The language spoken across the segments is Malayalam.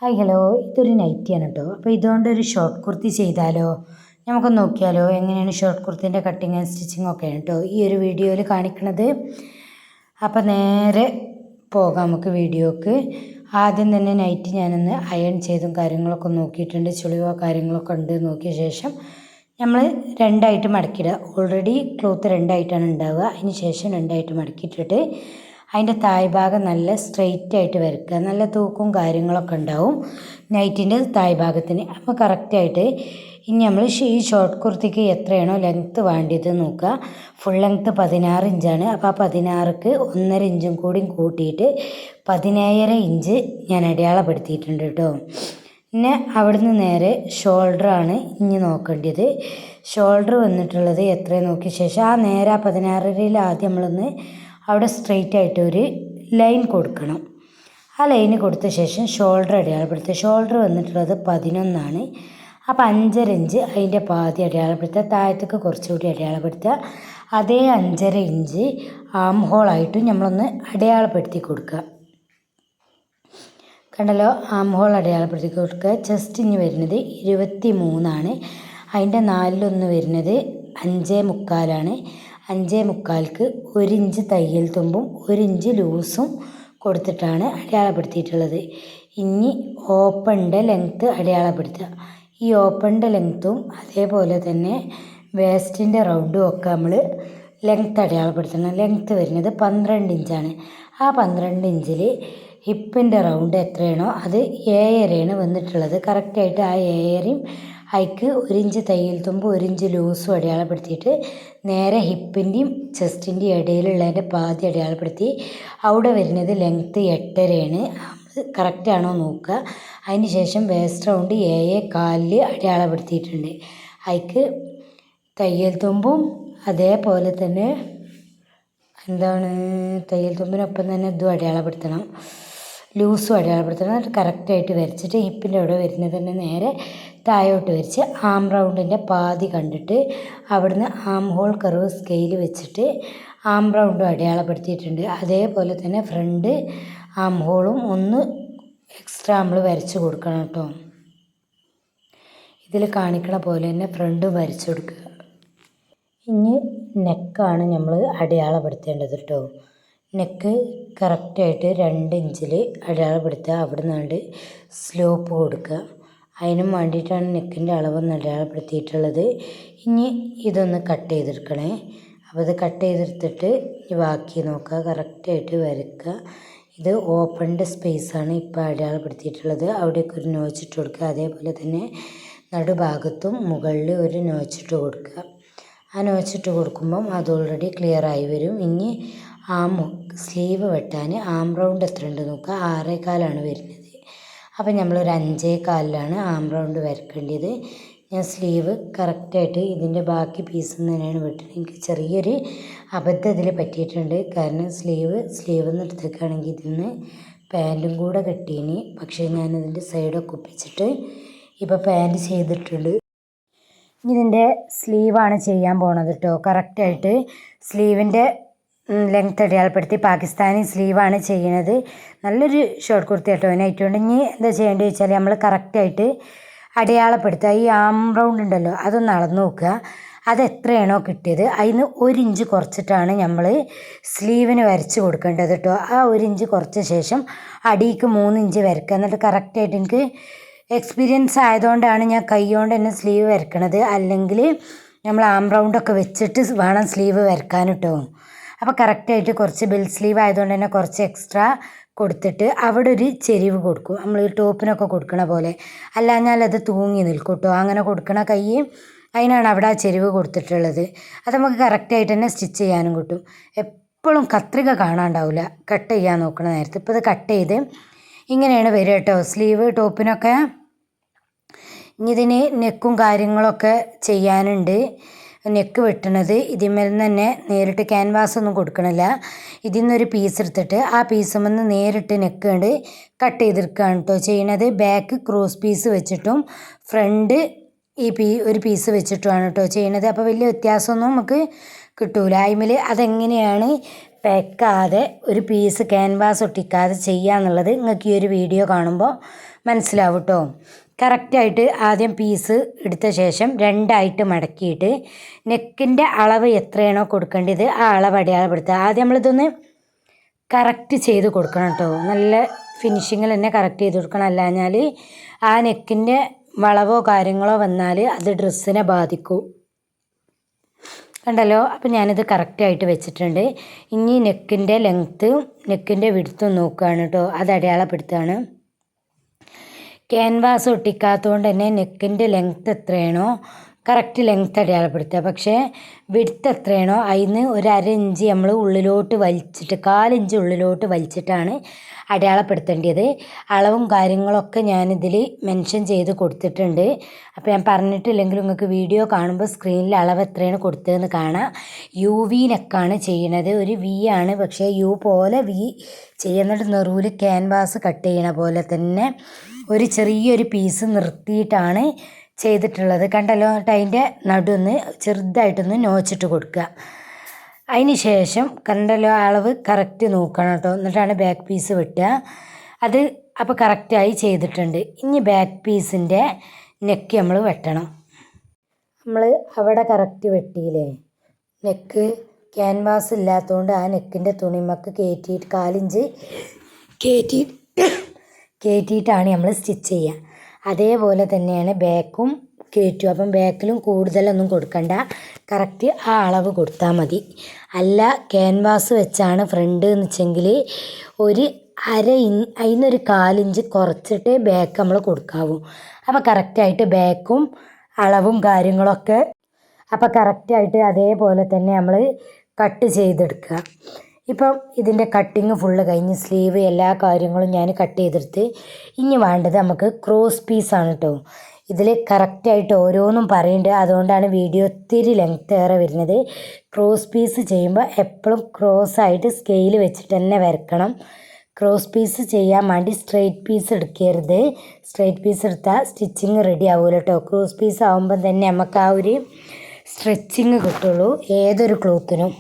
ഹായ് ഹലോ, ഇതൊരു നൈറ്റിയാണ് കേട്ടോ. അപ്പോൾ ഇതുകൊണ്ടൊരു ഷോർട്ട് കുർത്തി ചെയ്താലോ? നമുക്കൊന്ന് നോക്കിയാലോ എങ്ങനെയാണ് ഷോർട്ട് കുർത്തിൻ്റെ കട്ടിങ് ആൻഡ് സ്റ്റിച്ചിങ് ഒക്കെ കേട്ടോ ഈ ഒരു വീഡിയോയിൽ കാണിക്കണത്. അപ്പോൾ നേരെ പോകാം നമുക്ക് വീഡിയോക്ക്. ആദ്യം തന്നെ നൈറ്റ് ഞാനൊന്ന് അയൺ ചെയ്തും കാര്യങ്ങളൊക്കെ നോക്കിയിട്ടുണ്ട്. ചുളിവോ കാര്യങ്ങളൊക്കെ ഉണ്ട് നോക്കിയ ശേഷം നമ്മൾ രണ്ടായിട്ട് മടക്കിയിടുക. ഓൾറെഡി ക്ലോത്ത് രണ്ടായിട്ടാണ് ഉണ്ടാവുക. അതിന് ശേഷം രണ്ടായിട്ട് മടക്കിയിട്ടിട്ട് അതിൻ്റെ തായ് ഭാഗം നല്ല സ്ട്രെയിറ്റ് ആയിട്ട് വരയ്ക്കുക. നല്ല തൂക്കും കാര്യങ്ങളൊക്കെ ഉണ്ടാവും നൈറ്റിൻ്റെ തായ് ഭാഗത്തിന്. അപ്പോൾ കറക്റ്റായിട്ട് ഇനി നമ്മൾ ഈ ഷോർട്ട് കുർത്തിക്ക് എത്രയാണോ ലെങ്ത്ത് വേണ്ടിയത് നോക്കുക. ഫുൾ ലെങ്ത്ത് 16 ഇഞ്ചാണ്. അപ്പോൾ ആ 16ക്ക് 1.5 ഇഞ്ചും കൂടി കൂട്ടിയിട്ട് 17.5 ഇഞ്ച് ഞാൻ അടയാളപ്പെടുത്തിയിട്ടുണ്ട് കേട്ടോ. പിന്നെ അവിടുന്ന് നേരെ ഷോൾഡറാണ് ഇനി നോക്കേണ്ടത്. ഷോൾഡർ വന്നിട്ടുള്ളത് എത്രയും നോക്കിയ ശേഷം ആ നേരെ ആ 16ൽ ആദ്യം നമ്മളൊന്ന് അവിടെ സ്ട്രെയിറ്റ് ആയിട്ട് ഒരു ലൈൻ കൊടുക്കണം. ആ ലൈന് കൊടുത്ത ശേഷം ഷോൾഡർ അടയാളപ്പെടുത്തുക. ഷോൾഡർ വന്നിട്ടുള്ളത് 11ആണ്. അപ്പോൾ 5.5 ഇഞ്ച് അതിൻ്റെ പാതി അടയാളപ്പെടുത്തുക. താഴത്തേക്ക് കുറച്ചുകൂടി അടയാളപ്പെടുത്തുക. അതേ 5.5 ഇഞ്ച് ആം ഹോളായിട്ടും നമ്മളൊന്ന് അടയാളപ്പെടുത്തി കൊടുക്കുക. കണ്ടല്ലോ, ആം ഹോൾ അടയാളപ്പെടുത്തി കൊടുക്കുക. ചെസ്റ്റ് ഇനി വരുന്നത് 23ആണ്. അതിൻ്റെ 4-1 വരുന്നത് 5.25ആണ്. 5.25ക്ക് 1 ഇഞ്ച് തയ്യൽ തുമ്പും 1 ഇഞ്ച് ലൂസും കൊടുത്തിട്ടാണ് അടയാളപ്പെടുത്തിയിട്ടുള്ളത്. ഇനി ഓപ്പണിൻ്റെ ലെങ്ത്ത് അടയാളപ്പെടുത്തുക. ഈ ഓപ്പണിൻ്റെ ലെങ്ത്തും അതേപോലെ തന്നെ വേസ്റ്റിൻ്റെ റൗണ്ടും ഒക്കെ നമ്മൾ ലെങ്ത്ത് അടയാളപ്പെടുത്തണം. ലെങ്ത്ത് വരുന്നത് 12 ഇഞ്ചാണ്. ആ 12 ഇഞ്ചിൽ ഹിപ്പിൻ്റെ റൗണ്ട് എത്രയാണോ അത് 7.5 വന്നിട്ടുള്ളത്. കറക്റ്റായിട്ട് ആ 7.5 അതിക്ക് 1 ഇഞ്ച് തയ്യൽ തുമ്പ് 1 ഇഞ്ച് ലൂസും അടയാളപ്പെടുത്തിയിട്ട് നേരെ ഹിപ്പിൻ്റെയും ചെസ്റ്റിൻ്റെയും ഇടയിലുള്ളതിൻ്റെ പാതി അടയാളപ്പെടുത്തി അവിടെ വരുന്നത് ലെങ്ത്ത് 8.5ആണ്. കറക്റ്റാണോ നോക്കുക. അതിന് ശേഷം വേസ്റ്റ് റൗണ്ട് 7.25 അടയാളപ്പെടുത്തിയിട്ടുണ്ട്. അതിക്ക് തയ്യൽ തുമ്പും അതേപോലെ തന്നെ തയ്യൽ തുമ്പിനൊപ്പം തന്നെ ഇതും അടയാളപ്പെടുത്തണം, ലൂസും അടയാളപ്പെടുത്തണം. എന്നിട്ട് കറക്റ്റായിട്ട് വരച്ചിട്ട് ഹിപ്പിൻ്റെ അവിടെ വരുന്നത് തന്നെ നേരെ താഴോട്ട് വരച്ച് ആം റൗണ്ടിൻ്റെ പാതി കണ്ടിട്ട് അവിടുന്ന് ആം ഹോൾ കർവ് സ്കെയിൽ വെച്ചിട്ട് ആം റൗണ്ടും അടയാളപ്പെടുത്തിയിട്ടുണ്ട്. അതേപോലെ തന്നെ ഫ്രണ്ട് ആം ഹോളും ഒന്ന് എക്സ്ട്രാ നമ്മൾ വരച്ച് കൊടുക്കണം കേട്ടോ. ഇതിൽ കാണിക്കണ പോലെ തന്നെ ഫ്രണ്ടും വരച്ച് കൊടുക്കുക. ഇനി നെക്കാണ് നമ്മൾ അടയാളപ്പെടുത്തേണ്ടത് കേട്ടോ. നെക്ക് കറക്റ്റായിട്ട് 2 ഇഞ്ചിൽ അടയാളപ്പെടുത്തുക. അവിടെ നിന്നാണ്ട് സ്ലോപ്പ് കൊടുക്കുക. അതിനും വേണ്ടിയിട്ടാണ് നെക്കിൻ്റെ അളവൊന്ന് അടയാളപ്പെടുത്തിയിട്ടുള്ളത്. ഇനി ഇതൊന്ന് കട്ട് ചെയ്തെടുക്കണേ. അപ്പോൾ ഇത് കട്ട് ചെയ്തെടുത്തിട്ട് ബാക്കി നോക്കുക, കറക്റ്റായിട്ട് വരയ്ക്കുക. ഇത് ഓപ്പണിൻ്റെ സ്പേസാണ് ഇപ്പോൾ അടയാളപ്പെടുത്തിയിട്ടുള്ളത്. അവിടേക്ക് ഒരു നോച്ചിട്ട് കൊടുക്കുക. അതേപോലെ തന്നെ നടുഭാഗത്തും മുകളിൽ ഒരു നോച്ചിട്ട് കൊടുക്കുക. ആ നോച്ചിട്ട് കൊടുക്കുമ്പം അത് ഓൾറെഡി ക്ലിയറായി വരും. ഇനി സ്ലീവ് വെട്ടാൻ ആം റൗണ്ട് എത്ര ഉണ്ട് നോക്കുക. 6.25 വരുന്നത്. അപ്പം നമ്മളൊരു 5.25 ആം റൗണ്ട് വരക്കേണ്ടത്. ഞാൻ സ്ലീവ് കറക്റ്റായിട്ട് ഇതിൻ്റെ ബാക്കി പീസിൽ നിന്ന് തന്നെയാണ് വെട്ടുന്നത്. എനിക്ക് ചെറിയൊരു അബദ്ധം ഇതിൽ പറ്റിയിട്ടുണ്ട്. കാരണം സ്ലീവ് നിന്ന് എടുത്തേക്കാണെങ്കിൽ ഇതിന്ന് പാൻറ്റും കൂടെ കെട്ടീനി. പക്ഷേ ഞാനിതിൻ്റെ സൈഡൊക്കെ ഒപ്പിച്ചിട്ട് ഇപ്പോൾ പാൻറ്റ് ചെയ്തിട്ടുണ്ട്. ഇതിൻ്റെ സ്ലീവാണ് ചെയ്യാൻ പോണത് കേട്ടോ. കറക്റ്റായിട്ട് സ്ലീവിൻ്റെ ലെങ്ത്ത് അടയാളപ്പെടുത്തി പാകിസ്ഥാനി സ്ലീവാണ് ചെയ്യുന്നത്. നല്ലൊരു ഷോർട്ട് കുർത്തി കേട്ടോ. നൈറ്റുകൊണ്ട് ഇനി എന്താ ചെയ്യേണ്ടത് വെച്ചാൽ നമ്മൾ കറക്റ്റായിട്ട് അടയാളപ്പെടുത്തുക. ഈ ആം റൗണ്ട് ഉണ്ടല്ലോ അതൊന്ന് അളന്ന് നോക്കുക. അതെത്രയാണോ കിട്ടിയത് അതിന് 1 ഇഞ്ച് കുറച്ചിട്ടാണ് നമ്മൾ സ്ലീവിന് വരച്ച് കൊടുക്കേണ്ടത് കേട്ടോ. ആ 1 ഇഞ്ച് കുറച്ച ശേഷം അടിക്ക് 3 ഇഞ്ച് വരക്കുക. എന്നിട്ട് കറക്റ്റായിട്ട് എനിക്ക് എക്സ്പീരിയൻസ് ആയതുകൊണ്ടാണ് ഞാൻ കൈ കൊണ്ട് തന്നെ സ്ലീവ് വരക്കണത്. അല്ലെങ്കിൽ നമ്മൾ ആം റൗണ്ടൊക്കെ വെച്ചിട്ട് വേണം സ്ലീവ് വരക്കാൻ കേട്ടോ. അപ്പോൾ കറക്റ്റായിട്ട് കുറച്ച് ബെൽ സ്ലീവ് ആയതുകൊണ്ട് തന്നെ കുറച്ച് എക്സ്ട്രാ കൊടുത്തിട്ട് അവിടെ ഒരു ചെരിവ് കൊടുക്കും. നമ്മൾ ടോപ്പിനൊക്കെ കൊടുക്കണ പോലെ. അല്ലാഞ്ഞാൽ അത് തൂങ്ങി നിൽക്കും കേട്ടോ. അങ്ങനെ കൊടുക്കണ കൈ അതിനാണ് അവിടെ ആ ചെരിവ് കൊടുത്തിട്ടുള്ളത്. അത് നമുക്ക് കറക്റ്റായിട്ട് തന്നെ സ്റ്റിച്ച് ചെയ്യാനും കിട്ടും. എപ്പോഴും കത്രിക കാണാണ്ടാവില്ല കട്ട് ചെയ്യാൻ നോക്കണ നേരത്തെ. ഇപ്പോൾ ഇത് കട്ട് ചെയ്ത് ഇങ്ങനെയാണ് വരിക കേട്ടോ സ്ലീവ് ടോപ്പിനൊക്കെ. ഇനി ഇതിന് നെക്കും കാര്യങ്ങളൊക്കെ ചെയ്യാനുണ്ട്. നെക്ക് വെട്ടണത് ഇതിന്മേൽ തന്നെ നേരിട്ട് ക്യാൻവാസ് ഒന്നും കൊടുക്കണില്ല. ഇതിൽ നിന്നൊരു പീസ് എടുത്തിട്ട് ആ പീസുമെന്ന് നേരിട്ട് നെക്ക് കൊണ്ട് കട്ട് ചെയ്തെടുക്കുകയാണ് കേട്ടോ ചെയ്യണത്. ബാക്ക് ക്രോസ് പീസ് വെച്ചിട്ടും ഫ്രണ്ട് ഒരു പീസ് വെച്ചിട്ടുമാണ് കേട്ടോ ചെയ്യണത്. അപ്പോൾ വലിയ വ്യത്യാസമൊന്നും നമുക്ക് കിട്ടൂല. അതിന്മേൽ അതെങ്ങനെയാണ് വെക്കാതെ ഒരു പീസ് ക്യാൻവാസ് ഒട്ടിക്കാതെ ചെയ്യുക എന്നുള്ളത് നിങ്ങൾക്ക് ഈ ഒരു വീഡിയോ കാണുമ്പോൾ മനസ്സിലാവും കേട്ടോ. കറക്റ്റായിട്ട് ആദ്യം പീസ് എടുത്ത ശേഷം രണ്ടായിട്ട് മടക്കിയിട്ട് നെക്കിൻ്റെ അളവ് എത്രയാണോ കൊടുക്കേണ്ടത് ആ അളവ് അടയാളപ്പെടുത്തുക. ആദ്യം നമ്മളിതൊന്ന് കറക്റ്റ് ചെയ്ത് കൊടുക്കണം കേട്ടോ. നല്ല ഫിനിഷിങ്ങിൽ തന്നെ കറക്റ്റ് ചെയ്ത് കൊടുക്കണം. അല്ലാഞ്ഞാൽ ആ നെക്കിൻ്റെ വളവോ കാര്യങ്ങളോ വന്നാൽ അത് ഡ്രസ്സിനെ ബാധിക്കും. കണ്ടല്ലോ. അപ്പം ഞാനിത് കറക്റ്റായിട്ട് വെച്ചിട്ടുണ്ട്. ഇനി നെക്കിൻ്റെ ലെങ്ത്തും നെക്കിൻ്റെ വിഡ്ത്തും നോക്കുകയാണ് കേട്ടോ. അത് അടയാളപ്പെടുത്തുകയാണ്. ക്യാൻവാസ് ഒട്ടിക്കാത്തതുകൊണ്ട് തന്നെ നെക്കിൻ്റെ ലെങ്ത്ത് എത്രയാണോ കറക്റ്റ് ലെങ്ത്ത് അടയാളപ്പെടുത്തുക. പക്ഷേ വിഡ്ത്ത് എത്രയാണോ അതിന് ഒരു അര ഇഞ്ച് നമ്മൾ ഉള്ളിലോട്ട് വലിച്ചിട്ട് 1/4 ഇഞ്ച് ഉള്ളിലോട്ട് വലിച്ചിട്ടാണ് അടയാളപ്പെടുത്തേണ്ടത്. അളവും കാര്യങ്ങളൊക്കെ ഞാനിതിൽ മെൻഷൻ ചെയ്ത് കൊടുത്തിട്ടുണ്ട്. അപ്പോൾ ഞാൻ പറഞ്ഞിട്ടില്ലെങ്കിൽ നിങ്ങൾക്ക് വീഡിയോ കാണുമ്പോൾ സ്ക്രീനിൽ അളവ് എത്രയാണ് കൊടുത്തതെന്ന് കാണാം. UV നെക്കാണ് ചെയ്യണത്. ഒരു V ആണ്, പക്ഷേ U പോലെ V ചെയ്യുന്നിട്ട് നെറുവിൽ ക്യാൻവാസ് കട്ട് ചെയ്യണ പോലെ തന്നെ ഒരു ചെറിയൊരു പീസ് നിർത്തിയിട്ടാണ് ചെയ്തിട്ടുള്ളത്. കണ്ടല്ലോ. അതിൻ്റെ നടുവൊന്ന് ചെറുതായിട്ടൊന്ന് നോച്ചിട്ട് കൊടുക്കുക. അതിന് ശേഷം കണ്ടല്ലോ അളവ് കറക്റ്റ് നോക്കണം കേട്ടോ. എന്നിട്ടാണ് ബാക്ക് പീസ് വെട്ടുക. അത് അപ്പോൾ കറക്റ്റായി ചെയ്തിട്ടുണ്ട്. ഇനി ബാക്ക് പീസിൻ്റെ നെക്ക് നമ്മൾ വെട്ടണം. നമ്മൾ അവിടെ കറക്റ്റ് വെട്ടിയില്ലേ, നെക്ക് ക്യാൻവാസ് ഇല്ലാത്തതുകൊണ്ട് ആ നെക്കിൻ്റെ തുണിമക്ക് കയറ്റിയിട്ട് 1/4 ഇഞ്ച് കയറ്റിയിട്ടാണ് നമ്മൾ സ്റ്റിച്ച് ചെയ്യുക. അതേപോലെ തന്നെയാണ് ബാക്കും കയറ്റും. അപ്പം ബാക്കിലും കൂടുതലൊന്നും കൊടുക്കണ്ട, കറക്റ്റ് ആ അളവ് കൊടുത്താൽ മതി. അല്ല ക്യാൻവാസ് വെച്ചാണ് ഫ്രണ്ട് എന്ന് വെച്ചെങ്കിൽ ഒരു അതിനൊരു 1/4 ഇഞ്ച് കുറച്ചിട്ട് ബാക്ക് നമ്മൾ കൊടുക്കാവൂ. അപ്പോൾ കറക്റ്റായിട്ട് ബാക്കും അളവും കാര്യങ്ങളൊക്കെ അപ്പോൾ കറക്റ്റായിട്ട് അതേപോലെ തന്നെ നമ്മൾ കട്ട് ചെയ്തെടുക്കുക. ഇപ്പം ഇതിൻ്റെ കട്ടിങ് ഫുള്ള് കഴിഞ്ഞ് സ്ലീവ് എല്ലാ കാര്യങ്ങളും ഞാൻ കട്ട് ചെയ്തെടുത്ത് ഇനി വേണ്ടത് നമുക്ക് ക്രോസ് പീസാണ് കേട്ടോ. ഇതിൽ കറക്റ്റായിട്ട് ഓരോന്നും പറയുന്നുണ്ട്. അതുകൊണ്ടാണ് വീഡിയോ ഒത്തിരി ലെങ്ത്ത് ഏറെ വരുന്നത്. ക്രോസ് പീസ് ചെയ്യുമ്പോൾ എപ്പോഴും ക്രോസായിട്ട് സ്കെയിൽ വെച്ചിട്ട് തന്നെ വരക്കണം. ക്രോസ് പീസ് ചെയ്യാൻ വേണ്ടി സ്ട്രെയിറ്റ് പീസ് എടുക്കരുത്. സ്ട്രെയിറ്റ് പീസ് എടുത്താൽ സ്റ്റിച്ചിങ് റെഡി ആവില്ല കേട്ടോ. ക്രോസ് പീസ് ആകുമ്പം തന്നെ നമുക്ക് ആ ഒരു സ്ട്രെച്ചിങ് കിട്ടുള്ളൂ ഏതൊരു ക്ലോത്തിനും.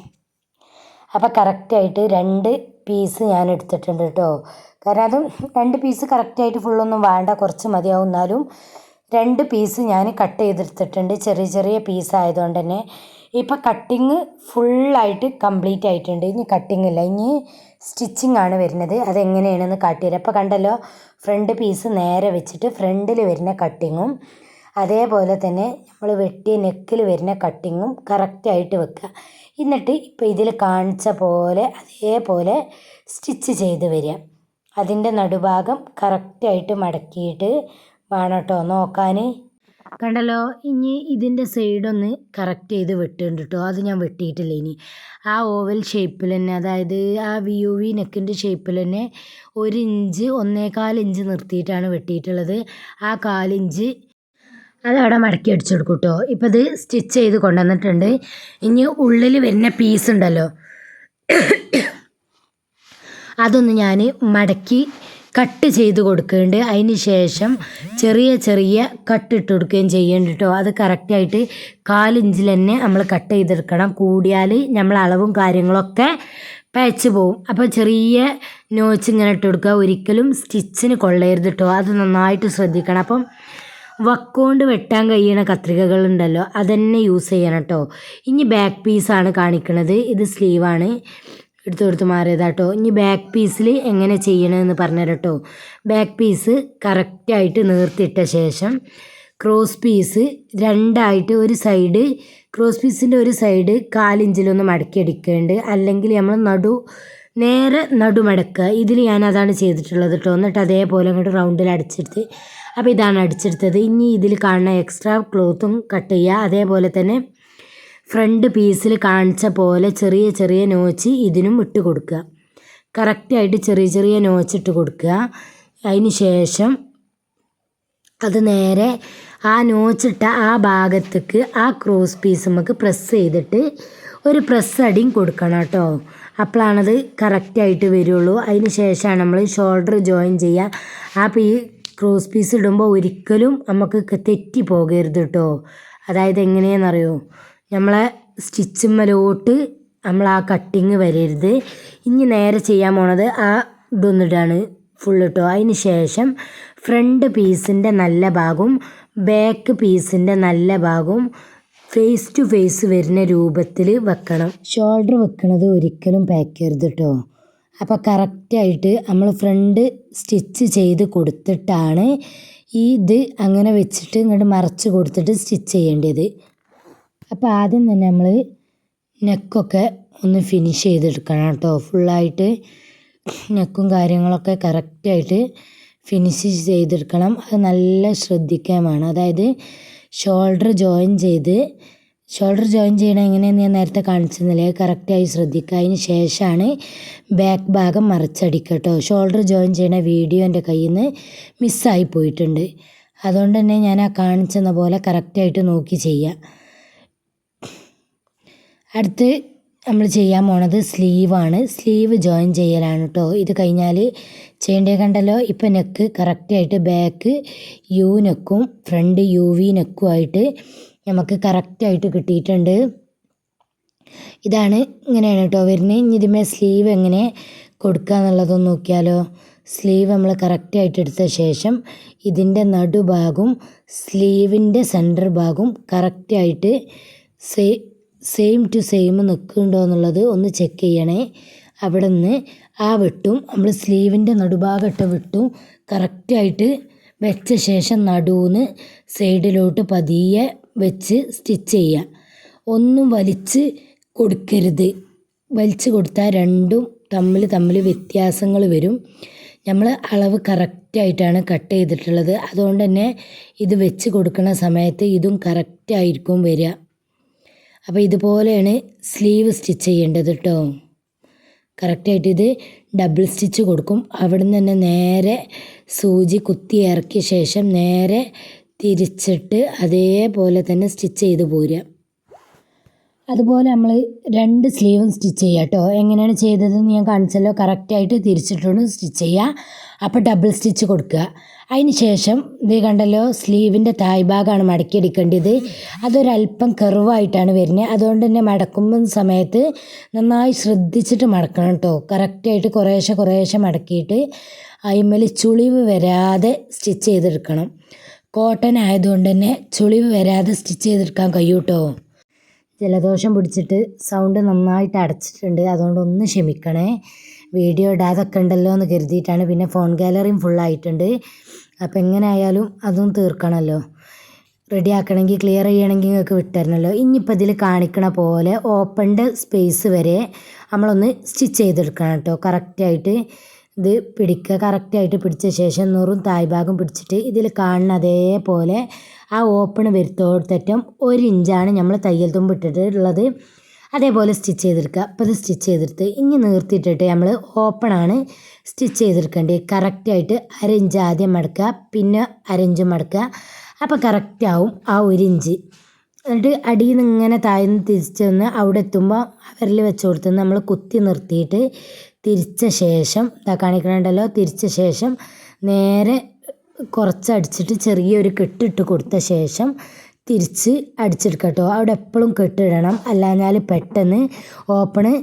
അപ്പോൾ കറക്റ്റായിട്ട് 2 പീസ് ഞാൻ എടുത്തിട്ടുണ്ട് കേട്ടോ. കാരണം അതും 2 പീസ് കറക്റ്റായിട്ട് ഫുള്ളൊന്നും വേണ്ട, കുറച്ച് മതിയാവും. എന്നാലും 2 പീസ് ഞാൻ കട്ട് ചെയ്തെടുത്തിട്ടുണ്ട്. ചെറിയ ചെറിയ പീസ് ആയതുകൊണ്ട് തന്നെ ഇപ്പോൾ കട്ടിങ് ഫുള്ളായിട്ട് കംപ്ലീറ്റ് ആയിട്ടുണ്ട്. ഇനി കട്ടിങ് ഇല്ല, ഇനി സ്റ്റിച്ചിങ് ആണ് വരുന്നത്. അതെങ്ങനെയാണെന്ന് കാട്ടിത്തരാം. അപ്പോൾ കണ്ടല്ലോ, ഫ്രണ്ട് പീസ് നേരെ വെച്ചിട്ട് ഫ്രണ്ടിൽ വരുന്ന കട്ടിങ്ങും അതേപോലെ തന്നെ നമ്മൾ വെട്ടിയ നെക്കിൽ വരുന്ന കട്ടിങ്ങും കറക്റ്റായിട്ട് വെക്കുക. എന്നിട്ട് ഇപ്പോൾ ഇതിൽ കാണിച്ച പോലെ അതേപോലെ സ്റ്റിച്ച് ചെയ്ത് വരിക. അതിൻ്റെ നടുഭാഗം കറക്റ്റായിട്ട് മടക്കിയിട്ട് വേണം കേട്ടോ നോക്കാൻ. കണ്ടല്ലോ. ഇനി ഇതിൻ്റെ സൈഡൊന്ന് കറക്റ്റ് ചെയ്ത് വെട്ടുന്നുണ്ട് കേട്ടോ. അത് ഞാൻ വെട്ടിയിട്ടില്ല. ഇനി ആ ഓവൽ ഷേപ്പിൽ തന്നെ, അതായത് ആ UV നെക്കിൻ്റെ ഷേപ്പിൽ തന്നെ 1 ഇഞ്ച് 1.25 ഇഞ്ച് നിർത്തിയിട്ടാണ് വെട്ടിയിട്ടുള്ളത്. ആ 1/4 ഇഞ്ച് അതവിടെ മടക്കി അടിച്ചു കൊടുക്കും കേട്ടോ. ഇപ്പോൾ ഇത് സ്റ്റിച്ച് ചെയ്ത് കൊണ്ടുവന്നിട്ടുണ്ട്. ഇനി ഉള്ളിൽ വരുന്ന പീസ് ഉണ്ടല്ലോ, അതൊന്ന് ഞാൻ മടക്കി കട്ട് ചെയ്ത് കൊടുക്കുന്നുണ്ട്. അതിന് ശേഷം ചെറിയ ചെറിയ കട്ടിട്ട് കൊടുക്കുകയും ചെയ്യുന്നുണ്ട് കേട്ടോ. അത് കറക്റ്റായിട്ട് 1/4 ഇഞ്ചിൽ തന്നെ നമ്മൾ കട്ട് ചെയ്തെടുക്കണം. കൂടിയാൽ നമ്മൾ അളവും കാര്യങ്ങളൊക്കെ പഴച്ച് പോവും. അപ്പോൾ ചെറിയ നോച്ച് ഇങ്ങനെ ഇട്ട് കൊടുക്കുക. ഒരിക്കലും സ്റ്റിച്ചിന് കൊള്ളരുത് കേട്ടോ. അത് നന്നായിട്ട് ശ്രദ്ധിക്കണം. അപ്പം വക്കുകൊണ്ട് വെട്ടാൻ കഴിയണ കത്രികകളുണ്ടല്ലോ, അതന്നെ യൂസ് ചെയ്യണം കേട്ടോ. ഇനി ബാക്ക് പീസാണ് കാണിക്കുന്നത്. ഇത് സ്ലീവാണ്, എടുത്ത് മാറിയതാട്ടോ. ഇനി ബാക്ക് പീസിൽ എങ്ങനെ ചെയ്യണമെന്ന് പറഞ്ഞുതരാം കേട്ടോ. ബാക്ക് പീസ് കറക്റ്റായിട്ട് നീർത്തിയിട്ട ശേഷം ക്രോസ് പീസ് രണ്ടായിട്ട് ഒരു സൈഡ്, ക്രോസ് പീസിൻ്റെ ഒരു സൈഡ് 1/4 ഇഞ്ചിലൊന്ന് മടക്കി അടിക്കുന്നുണ്ട്. അല്ലെങ്കിൽ നമ്മൾ നേരെ നടുമടക്കുക. ഇതിൽ ഞാൻ അതാണ് ചെയ്തിട്ടുള്ളത് കേട്ടോ. എന്നിട്ട് അതേപോലെ അങ്ങോട്ട് റൗണ്ടിൽ അടിച്ചെടുത്ത്, അപ്പോൾ ഇതാണ് അടിച്ചെടുത്തത്. ഇനി ഇതിൽ കാണുന്ന എക്സ്ട്രാ ക്ലോത്തും കട്ട് ചെയ്യുക. അതേപോലെ തന്നെ ഫ്രണ്ട് പീസിൽ കാണിച്ച പോലെ ചെറിയ ചെറിയ നോച്ച് ഇതിനും ഇട്ട് കൊടുക്കുക. കറക്റ്റായിട്ട് ചെറിയ ചെറിയ നോച്ച് ഇട്ട് കൊടുക്കുക. അതിന് ശേഷം അത് നേരെ ആ നോച്ചിട്ട ആ ഭാഗത്തേക്ക് ആ ക്രോസ് പീസ് നമുക്ക് പ്രസ് ചെയ്തിട്ട് ഒരു പ്രസ് അടിയും കൊടുക്കണം കേട്ടോ. അപ്പോഴാണത് കറക്റ്റായിട്ട് വരുള്ളൂ. അതിന് ശേഷമാണ് നമ്മൾ ഷോൾഡർ ജോയിൻ ചെയ്യുക. അപ്പോൾ ഈ ക്രോസ് പീസ് ഇടുമ്പോൾ ഒരിക്കലും നമുക്ക് തെറ്റി പോകരുത് കേട്ടോ. അതായത് എങ്ങനെയാണെന്നറിയോ, നമ്മളെ സ്റ്റിച്ചുമ്മലോട്ട് നമ്മൾ ആ കട്ടിങ് വരരുത്. ഇനി നേരെ ചെയ്യാൻ പോണത് ആ ഇതൊന്നിട്ടാണ് ഫുൾ ഇട്ടോ. അതിന് ശേഷം ഫ്രണ്ട് പീസിൻ്റെ നല്ല ഭാഗവും ബാക്ക് പീസിൻ്റെ നല്ല ഭാഗവും ഫേസ് ടു ഫേസ് വരുന്ന രൂപത്തിൽ വെക്കണം. ഷോൾഡർ വെക്കണത് ഒരിക്കലും പാക്കരുത് കേട്ടോ. അപ്പോൾ കറക്റ്റായിട്ട് നമ്മൾ ഫ്രണ്ട് സ്റ്റിച്ച് ചെയ്ത് കൊടുത്തിട്ടാണ് ഇത് അങ്ങനെ വെച്ചിട്ട് ഇങ്ങോട്ട് മറച്ച് കൊടുത്തിട്ട് സ്റ്റിച്ച് ചെയ്യേണ്ടത്. അപ്പോൾ ആദ്യം തന്നെ നമ്മൾ നെക്കൊക്കെ ഒന്ന് ഫിനിഷ് ചെയ്തെടുക്കണം കേട്ടോ. ഫുള്ളായിട്ട് നെക്കും കാര്യങ്ങളൊക്കെ കറക്റ്റായിട്ട് ഫിനിഷ് ചെയ്തെടുക്കണം. അത് നല്ല ശ്രദ്ധിക്കാൻ വേണം. അതായത് ഷോൾഡർ ജോയിൻ ചെയ്യണം എങ്ങനെയെന്ന് ഞാൻ നേരത്തെ കാണിച്ചെന്നില്ലേ, കറക്റ്റായി ശ്രദ്ധിക്കുക. അതിന് ശേഷമാണ് ബാക്ക് ഭാഗം മറിച്ചടിക്കുക കേട്ടോ. ഷോൾഡർ ജോയിൻ ചെയ്യണ വീഡിയോ എൻ്റെ കയ്യിൽ നിന്ന് മിസ്സായി പോയിട്ടുണ്ട്. അതുകൊണ്ട് തന്നെ ഞാൻ ആ കാണിച്ചെന്ന പോലെ കറക്റ്റായിട്ട് നോക്കി ചെയ്യുക. അടുത്ത് നമ്മൾ ചെയ്യാൻ പോണത് സ്ലീവാണ്. സ്ലീവ് ജോയിൻ ചെയ്യലാണ് കേട്ടോ. ഇത് കഴിഞ്ഞാൽ ചെയ്യേണ്ടത് കണ്ടല്ലോ. ഇപ്പം നെക്ക് കറക്റ്റായിട്ട് ബാക്ക് യു നെക്കും ഫ്രണ്ട് യു വി നെക്കും ആയിട്ട് നമുക്ക് കറക്റ്റായിട്ട് കിട്ടിയിട്ടുണ്ട്. ഇതാണ് ഇങ്ങനെയാണ് കേട്ടോ വരുന്നത്. ഇനി ഇതിന്മേ സ്ലീവ് എങ്ങനെ കൊടുക്കുക എന്നുള്ളതൊന്ന് നോക്കിയാലോ. സ്ലീവ് നമ്മൾ കറക്റ്റായിട്ട് എടുത്ത ശേഷം ഇതിൻ്റെ നടുഭാഗവും സ്ലീവിൻ്റെ സെൻറ്റർ ഭാഗവും കറക്റ്റായിട്ട് സെയിം ടു സെയിം നിൽക്കുന്നുണ്ടോ എന്നുള്ളത് ഒന്ന് ചെക്ക് ചെയ്യണേ. അവിടെ നിന്ന് ആ വെട്ടും നമ്മൾ സ്ലീവിൻ്റെ നടുഭാഗം ഇട്ട വെട്ടും കറക്റ്റായിട്ട് വെച്ച ശേഷം നടുവിന് സൈഡിലോട്ട് പതിയെ വെച്ച് സ്റ്റിച്ച് ചെയ്യുക. ഒന്നും വലിച്ച് കൊടുക്കരുത്. വലിച്ച് കൊടുത്താൽ രണ്ടും തമ്മിൽ വ്യത്യാസങ്ങൾ വരും. നമ്മൾ അളവ് കറക്റ്റായിട്ടാണ് കട്ട് ചെയ്തിട്ടുള്ളത്. അതുകൊണ്ട് തന്നെ ഇത് വെച്ച് കൊടുക്കുന്ന സമയത്ത് ഇതും കറക്റ്റായിരിക്കും വരിക. അപ്പോൾ ഇതുപോലെയാണ് സ്ലീവ് സ്റ്റിച്ച് ചെയ്യേണ്ടത് കേട്ടോ. കറക്റ്റായിട്ട് ഇത് ഡബിൾ സ്റ്റിച്ച് കൊടുക്കും. അവിടെ നിന്ന് തന്നെ നേരെ സൂചി കുത്തി ഇറക്കിയ ശേഷം നേരെ തിരിച്ചിട്ട് അതേപോലെ തന്നെ സ്റ്റിച്ച് ചെയ്ത് പോരുക. അതുപോലെ നമ്മൾ 2 സ്ലീവും സ്റ്റിച്ച് ചെയ്യുക കേട്ടോ. എങ്ങനെയാണ് ചെയ്തതെന്ന് ഞാൻ കാണിച്ചല്ലോ. കറക്റ്റായിട്ട് തിരിച്ചിട്ടുണ്ട് സ്റ്റിച്ച് ചെയ്യുക. അപ്പോൾ ഡബിൾ സ്റ്റിച്ച് കൊടുക്കുക. അതിന് ശേഷം ഇത് കണ്ടല്ലോ, സ്ലീവിൻ്റെ തായ്ഭാഗമാണ് മടക്കിയെടുക്കേണ്ടത്. അതൊരല്പം കർവായിട്ടാണ് വരുന്നത്. അതുകൊണ്ട് തന്നെ മടക്കുമ്പോൾ സമയത്ത് നന്നായി ശ്രദ്ധിച്ചിട്ട് മടക്കണം കേട്ടോ. കറക്റ്റായിട്ട് കുറേശ്ശെ മടക്കിയിട്ട് അതിന്മേൽ ചുളിവ് വരാതെ സ്റ്റിച്ച് ചെയ്തെടുക്കണം. കോട്ടൺ ആയതുകൊണ്ട് തന്നെ ചുളിവ് വരാതെ സ്റ്റിച്ച് ചെയ്തെടുക്കാൻ കഴിയും കേട്ടോ. ജലദോഷം പിടിച്ചിട്ട് സൗണ്ട് നന്നായിട്ട് അടച്ചിട്ടുണ്ട്. അതുകൊണ്ട് ഒന്ന് ക്ഷമിക്കണേ. വീഡിയോ ഇടാതൊക്കെ ഉണ്ടല്ലോ എന്ന് കരുതിയിട്ടാണ്. പിന്നെ ഫോൺ ഗാലറിയും ഫുള്ളായിട്ടുണ്ട്. അപ്പോൾ എങ്ങനെ ആയാലും അതും തീർക്കണമല്ലോ. റെഡി ആക്കണമെങ്കിൽ ക്ലിയർ ചെയ്യണമെങ്കിൽ നിങ്ങൾക്ക് വിട്ടുതരണമല്ലോ. ഇനിയിപ്പോൾ ഇതിൽ കാണിക്കണ പോലെ ഓപ്പണിൻ്റെ സ്പേസ് വരെ നമ്മളൊന്ന് സ്റ്റിച്ച് ചെയ്തെടുക്കണം കേട്ടോ. കറക്റ്റായിട്ട് ഇത് പിടിക്കുക. കറക്റ്റായിട്ട് പിടിച്ച ശേഷം നുറും തായ്ഭാഗം പിടിച്ചിട്ട് ഇതിൽ കാണുന്ന അതേപോലെ ആ ഓപ്പൺ വരുത്തോടത്തറ്റം 1 ഇഞ്ചാണ് നമ്മൾ തയ്യൽ തുമ്പ് ഇട്ടിട്ടുള്ളത്. അതേപോലെ സ്റ്റിച്ച് ചെയ്തെടുക്കുക. അപ്പോൾ ഇത് സ്റ്റിച്ച് ചെയ്തെടുത്ത് ഇനി നിർത്തിയിട്ടിട്ട് നമ്മൾ ഓപ്പണാണ് സ്റ്റിച്ച് ചെയ്തെടുക്കേണ്ടത്. കറക്റ്റായിട്ട് 1/2 ഇഞ്ച് ആദ്യം മടക്കുക, പിന്നെ 1/2 ഇഞ്ച് മടക്കുക. അപ്പോൾ കറക്റ്റാവും ആ 1 ഇഞ്ച്. എന്നിട്ട് അടിയിൽ നിന്ന് ഇങ്ങനെ താഴ്ന്ന് തിരിച്ച് വന്ന് അവിടെ എത്തുമ്പോൾ വിരൽ വെച്ച് കൊടുത്ത് നമ്മൾ കുത്തി നിർത്തിയിട്ട് തിരിച്ച ശേഷം കാണിക്കണുണ്ടല്ലോ. തിരിച്ച ശേഷം നേരെ കുറച്ച് അടിച്ചിട്ട് ചെറിയൊരു കെട്ടിട്ട് കൊടുത്ത ശേഷം തിരിച്ച് അടിച്ചെടുക്കുക കേട്ടോ. അവിടെ എപ്പോഴും കെട്ടിടണം, അല്ലാഞ്ഞാൽ പെട്ടെന്ന് ഓപ്പണ്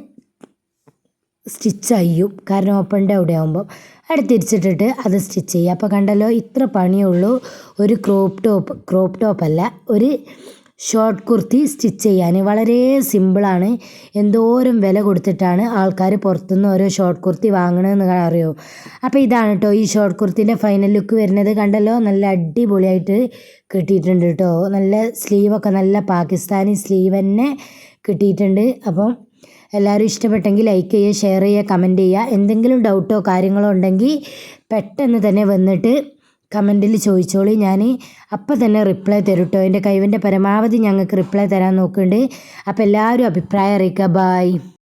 സ്റ്റിച്ച് അയ്യും. കാരണം ഓപ്പണിൻ്റെ അവിടെ ആകുമ്പോൾ അവിടെ തിരിച്ചിട്ടിട്ട് അത് സ്റ്റിച്ച് ചെയ്യുക. അപ്പോൾ കണ്ടല്ലോ, ഇത്ര പണിയുള്ളൂ ഒരു ക്രോപ്പ് ടോപ്പല്ല, ഒരു ഷോർട്ട് കുർത്തി സ്റ്റിച്ച് ചെയ്യാൻ. വളരെ സിമ്പിളാണ്. എന്തോരം വില കൊടുത്തിട്ടാണ് ആൾക്കാർ പുറത്തുനിന്ന് ഓരോ ഷോർട്ട് കുർത്തി വാങ്ങണമെന്ന് അറിയോ. അപ്പോൾ ഇതാണ് കേട്ടോ ഈ ഷോർട്ട് കുർത്തിൻ്റെ ഫൈനൽ ലുക്ക് വരുന്നത്. കണ്ടല്ലോ, നല്ല അടിപൊളിയായിട്ട് കിട്ടിയിട്ടുണ്ട് കേട്ടോ. നല്ല സ്ലീവൊക്കെ നല്ല പാകിസ്ഥാനി സ്ലീവ് തന്നെ കിട്ടിയിട്ടുണ്ട്. അപ്പം എല്ലാവരും ഇഷ്ടപ്പെട്ടെങ്കിൽ ലൈക്ക് ചെയ്യുക, ഷെയർ ചെയ്യുക, കമൻറ്റ് ചെയ്യുക. എന്തെങ്കിലും ഡൗട്ടോ കാര്യങ്ങളോ ഉണ്ടെങ്കിൽ പെട്ടെന്ന് തന്നെ വന്നിട്ട് കമൻറ്റിൽ ചോദിച്ചോളി. ഞാൻ അപ്പം തന്നെ റിപ്ലൈ തരും കേട്ടോ. എൻ്റെ കഴിവിൻ്റെ പരമാവധി ഞങ്ങൾക്ക് റിപ്ലൈ തരാൻ നോക്കുന്നുണ്ട്. അപ്പോൾ എല്ലാവരും അഭിപ്രായം അറിയിക്കുക. ബൈ.